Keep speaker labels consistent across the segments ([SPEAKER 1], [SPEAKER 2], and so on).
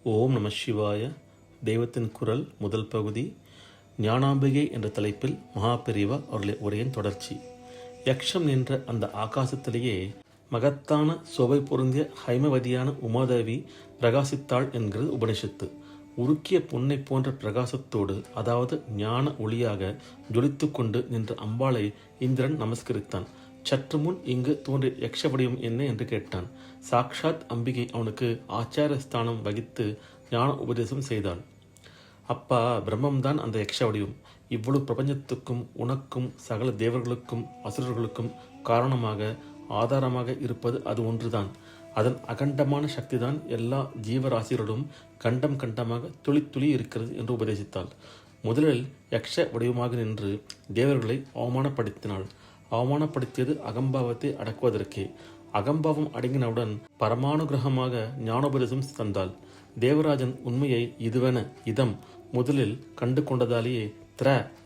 [SPEAKER 1] ஓம் நம சிவாய. தெய்வத்தின் குரல் முதல் பகுதி, ஞானாம்பிகை என்ற தலைப்பில் மகாபெரிவா அவருடைய உரையின் தொடர்ச்சி. யக்ஷம் என்ற அந்த ஆகாசத்திலேயே மகத்தான சோபை பொருந்திய ஹைமவதியான உமாதேவி பிரகாசித்தாள் என்கிறது உபனிஷத்து. உருக்கிய பொன்னை போன்ற பிரகாசத்தோடு, அதாவது ஞான ஒளியாக ஜொலித்து கொண்டு நின்ற அம்பாளை இந்திரன் நமஸ்கரித்தான். சற்று முன் இங்கு தோன்றிய யக்ஷ வடிவம் என்ன என்று கேட்டான். சாக்ஷாத் அம்பிகை அவனுக்கு ஆச்சார ஸ்தானம் வகித்து ஞான உபதேசம் செய்தாள். அப்பா, பிரம்மம்தான் அந்த யக்ஷ வடிவம். இவ்வளவு பிரபஞ்சத்துக்கும் உனக்கும் சகல தேவர்களுக்கும் அசுரர்களுக்கும் காரணமாக ஆதாரமாக இருப்பது அது ஒன்றுதான். அதன் அகண்டமான சக்திதான் எல்லா ஜீவராசிகளும் கண்டம் கண்டமாக துளி துளி இருக்கிறது என்று உபதேசித்தாள். முதலில் யக்ஷ வடிவமாக நின்று தேவர்களை அவமானப்படுத்தினாள். அவமானப்படுத்தியது அகம்பாவத்தை அடக்குவதற்கே. அகம்பாவம் அடங்கினவுடன் பரமானுகிரகமாக ஞானோபதேசம் தந்தாள். தேவராஜன் உண்மையை இதுவென இதம் முதலில் கண்டு கொண்டதாலேயே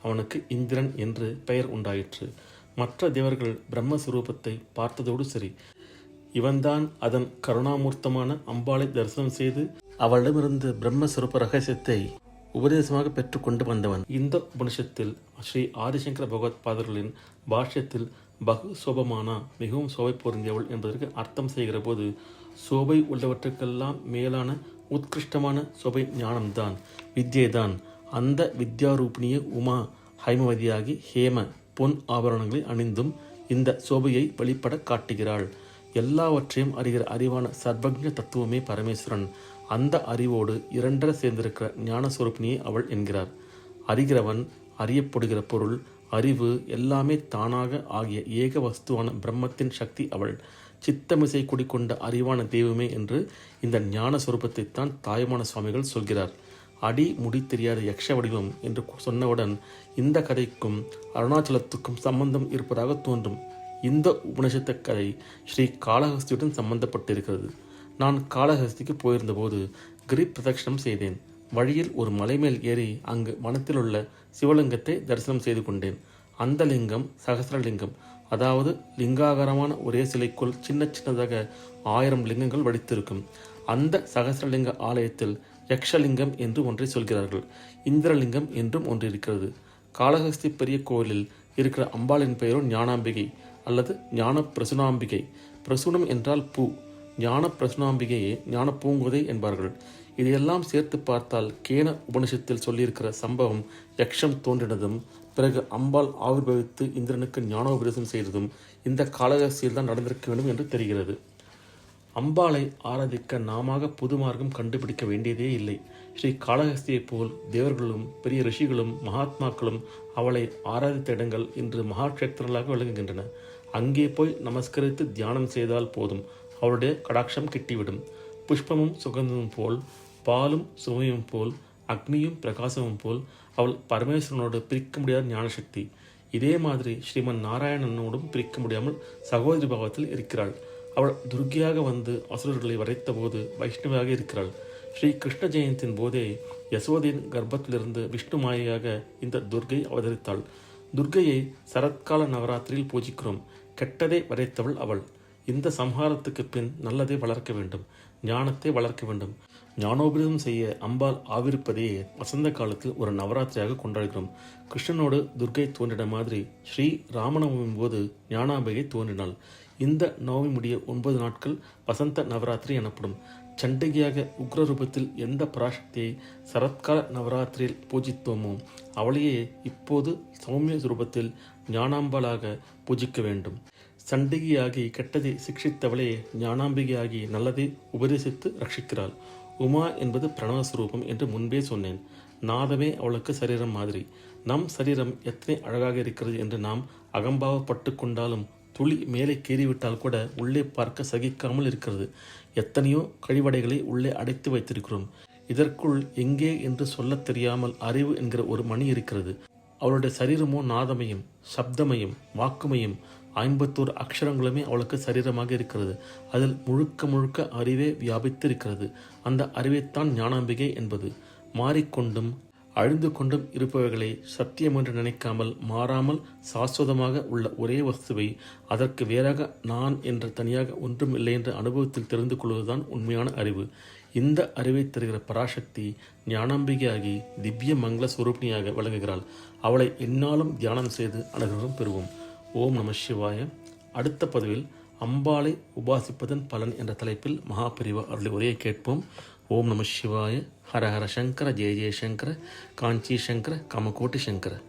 [SPEAKER 1] அவனுக்கு இந்திரன் என்று பெயர் உண்டாயிற்று. மற்ற தேவர்கள் பிரம்மஸ்வரூபத்தை பார்த்ததோடு சரி, இவன்தான் அதன் கருணாமூர்த்தமான அம்பாளை தரிசனம் செய்து அவளிடமிருந்து பிரம்மஸ்வரூப ரகசியத்தை உபதேசமாக பெற்று கொண்டு வந்தவன். இந்த உபனிஷத்தில் ஸ்ரீ ஆதிசங்கர பகவத் பாதர்களின் பாஷ்யத்தில் பகு சோபமானா, மிகவும் சோபை பொருந்தியவள் என்பதற்கு அர்த்தம் செய்கிற போது, சோபை உள்ளவற்றுக்கெல்லாம் மேலான உத்கிருஷ்டமான சோபை ஞானம்தான், வித்யைதான். அந்த வித்யாரூபிணிய உமா ஹைமவதியாகி ஹேம பொன் ஆபரணங்களை அணிந்தும் இந்த சோபையை வெளிப்பட காட்டுகிறாள். எல்லாவற்றையும் அறிகிற அறிவான சர்வஜ்ஞ தத்துவமே பரமேஸ்வரன். அந்த அறிவோடு இரண்டர சேர்ந்திருக்கிற ஞானஸ்வரூபிணியை அவள் என்கிறார். அறிகிறவன், அறியப்படுகிற பொருள், அறிவு எல்லாமே தானாக ஆகிய ஏக வஸ்துவான பிரம்மத்தின் சக்தி அவள். சித்தமிசை குடிக்கொண்ட அறிவான தெய்வமே என்று இந்த ஞான சுரூபத்தைத்தான் தாயுமான சுவாமிகள் சொல்கிறார். அடி முடி தெரியாத யக்ஷ வடிவம் என்று சொன்னவுடன் இந்த கதைக்கும் அருணாச்சலத்துக்கும் சம்பந்தம் இருப்பதாக தோன்றும். இந்த உபனிஷத்த கதை ஸ்ரீ காளஹஸ்தியுடன் சம்பந்தப்பட்டிருக்கிறது. நான் காளஹஸ்திக்கு போயிருந்தபோது கிரி பிரதட்சணம் செய்தேன். வழியில் ஒரு மலை மேல் ஏறி அங்கு வனத்தில் உள்ள சிவலிங்கத்தை தரிசனம் செய்து கொண்டேன். அந்த லிங்கம் சகசிரலிங்கம், அதாவது லிங்காகாரமான ஒரே சிலைக்குள் சின்ன சின்னதாக 1000 லிங்கங்கள் வடித்திருக்கும். அந்த சகசிரலிங்க ஆலயத்தில் யக்ஷலிங்கம் என்று ஒன்றை சொல்கிறார்கள். இந்திரலிங்கம் என்றும் ஒன்று இருக்கிறது. காளஹஸ்தி பெரிய கோயிலில் இருக்கிற அம்பாளின் பெயரும் ஞானாம்பிகை அல்லது ஞான பிரசுனாம்பிகை. பிரசுனம் என்றால் பூ. ஞான பிரசுனாம்பிகையே ஞான பூங்குதை என்பார்கள். இதையெல்லாம் சேர்த்து பார்த்தால் கேன உபனிஷத்தில் சொல்லியிருக்கிற சம்பவம், யக்ஷம் தோன்றினதும் பிறகு அம்பாள் ஆவிர்வவித்து இந்திரனுக்கு ஞானோபதேசம் செய்ததும் இந்த காளஹஸ்தியில் தான் நடந்திருக்க வேண்டும் என்று தெரிகிறது. அம்பாளை ஆராதிக்க நாமாக புது மார்க்கம் கண்டுபிடிக்க வேண்டியதே இல்லை. ஸ்ரீ காளஹஸ்தியைப் போல் தேவர்களும் பெரிய ரிஷிகளும் மகாத்மாக்களும் அவளை ஆராதித்த இடங்கள் இன்று மகாக்ஷேத்திரங்களாக விளங்குகின்றன. அங்கே போய் நமஸ்கரித்து தியானம் செய்தால் போதும், அவளுடைய கடாட்சம் கிட்டிவிடும். புஷ்பமும் சுகந்தமும் போல், பாலும் சுவையும் போல், அக்னியும் பிரகாசமும் போல் அவள் பரமேஸ்வரனோடு பிரிக்க முடியாத ஞானசக்தி. இதே மாதிரி ஸ்ரீமன் நாராயணனோடும் பிரிக்க முடியாமல் சகோதரி பாவத்தில் இருக்கிறாள். அவள் துர்கையாக வந்து அசுரர்களை வரைத்த போது வைஷ்ணவியாக இருக்கிறாள். ஸ்ரீ கிருஷ்ண ஜெயந்தின் போதே யசோதையின் கர்ப்பத்திலிருந்து விஷ்ணு மாயையாக இந்த துர்கை அவதரித்தாள். துர்கையை சரத்கால நவராத்திரியில் பூஜிக்கிறோம். கெட்டதை வரைத்தவள் அவள். இந்த சம்ஹாரத்துக்கு பின் நல்லதை வளர்க்க வேண்டும், ஞானத்தை வளர்க்க வேண்டும். ஞானோபதேசம் செய்ய அம்பாள் ஆவிருப்பதையே வசந்த காலத்தில் ஒரு நவராத்திரியாக கொண்டாடுகிறோம். கிருஷ்ணனோடு துர்கை தோன்றின மாதிரி ஸ்ரீ ராமநவமின் போது ஞானாம்பிகை தோன்றினாள். இந்த நவமி முடிய 9 நாட்கள் வசந்த நவராத்திரி எனப்படும். சண்டிகையாக உக்ரரூபத்தில் எந்த பராசக்தியை சரத்கால நவராத்திரியில் பூஜித்தோமோ அவளையே இப்போது சௌமிய ரூபத்தில் ஞானாம்பாளாக பூஜிக்க வேண்டும். சண்டிகையாகி கெட்டதை சிக்ஷித்தவளே ஞானாம்பிகையாகி நல்லதை உபதேசித்து ரட்சிக்கிறாள். உமா என்பது பிரணவஸ்வரூபம் என்று முன்பே சொன்னேன். நாதமே அவளுக்கு சரீரம் மாதிரி. நம் சரீரம் எத்தனை அழகாக இருக்கிறது என்று நாம் அகம்பாவப்பட்டு கொண்டாலும் துளி மேலே கீறிவிட்டால் கூட உள்ளே பார்க்க சகிக்காமல் இருக்கிறது. எத்தனையோ கழிவடைகளை உள்ளே அடைத்து வைத்திருக்கிறோம். இதற்குள் எங்கே என்று சொல்ல தெரியாமல் அறிவு என்கிற ஒரு மணி இருக்கிறது. அவளுடைய சரீரமோ நாதமையும் சப்தமையும் வாக்குமையும் 51 அக்ஷரங்களுமே அவளுக்கு சரீரமாக இருக்கிறது. அதில் முழுக்க முழுக்க அறிவே வியாபித்து இருக்கிறது. அந்த அறிவைத்தான் ஞானாம்பிகை என்பது. மாறிக்கொண்டும் அழிந்து கொண்டும் இருப்பவைகளை சத்தியம் என்று நினைக்காமல் மாறாமல் சாஸ்வதமாக உள்ள ஒரே வஸ்துவை அதற்கு வேறாக நான் என்ற தனியாக ஒன்றும் இல்லை என்ற அனுபவத்தில் தெரிந்து கொள்வதுதான் உண்மையான அறிவு. இந்த அறிவை தருகிற பராசக்தி ஞானாம்பிகையாகி திவ்ய மங்கள ஸ்வரூபிணியாக விளங்குகிறாள். அவளை எந்நாளும் தியானம் செய்து அனுகிரகம் பெறுவோம். ஓம் நம சிவாய. அடுத்த பதிவில் அம்பாளை உபாசிப்பதன் பலன் என்ற தலைப்பில் மகாபெரிவா அருளை உரையை கேட்போம். ஓம் நம சிவாய. ஹர ஹர சங்கர, ஜெய ஜெய சங்கர, காஞ்சி சங்கர, காமகோட்டி சங்கர.